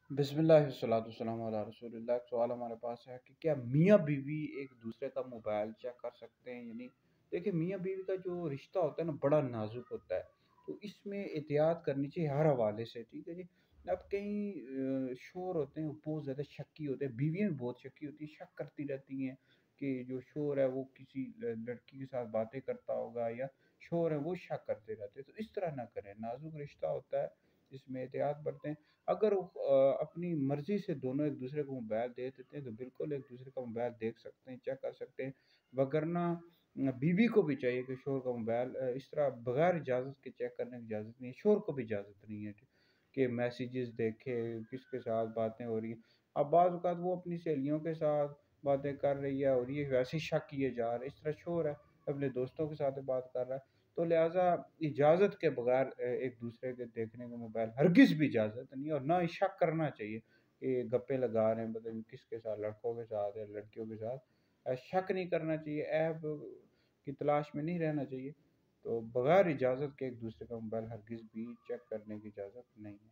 بسم اللہ والصلاۃ والسلام علی رسول اللہ۔ ایک سوال ہمارے پاس ہے کہ کیا میاں بیوی ایک دوسرے کا موبائل چیک کر سکتے ہیں؟ یعنی دیکھیں، میاں بیوی کا جو رشتہ ہوتا ہے نا، بڑا نازک ہوتا ہے، تو اس میں احتیاط کرنی چاہیے ہر حوالے سے، ٹھیک ہے جی۔ اب کئی شور ہوتے ہیں وہ بہت زیادہ شکی ہوتے ہیں، بیویاں بھی بہت شکی ہوتی ہیں، شک کرتی رہتی ہیں کہ جو شور ہے وہ کسی لڑکی کے ساتھ باتیں کرتا ہوگا، یا شور ہے وہ شک کرتے رہتے ہیں۔ تو اس طرح نہ کریں، نازک رشتہ ہوتا ہے، اس میں احتیاط برتیں۔ اگر اپنی مرضی سے دونوں ایک دوسرے کو موبائل دے دیتے ہیں تو بالکل ایک دوسرے کا موبائل دیکھ سکتے ہیں، چیک کر سکتے ہیں، وگرنہ بیوی کو بھی چاہیے کہ شوہر کا موبائل اس طرح بغیر اجازت کے چیک کرنے کی اجازت نہیں ہے، شوہر کو بھی اجازت نہیں ہے کہ میسیجز دیکھے، کس کے ساتھ باتیں ہو رہی ہیں۔ اب بعض اوقات وہ اپنی سہیلیوں کے ساتھ باتیں کر رہی ہے اور یہ ویسے شک کیے جا رہا ہے، اس طرح شوہر ہے اپنے دوستوں کے ساتھ بات کر رہا ہے، تو لہٰذا اجازت کے بغیر ایک دوسرے کے دیکھنے کا موبائل ہرگز بھی اجازت نہیں ہے، اور نہ ہی شک کرنا چاہیے کہ گپے لگا رہے ہیں پتہ نہیں کس کے ساتھ، لڑکوں کے ساتھ یا لڑکیوں کے ساتھ۔ شک نہیں کرنا چاہیے، عیب کی تلاش میں نہیں رہنا چاہیے، تو بغیر اجازت کے ایک دوسرے کا موبائل ہرگز بھی چیک کرنے کی اجازت نہیں ہے۔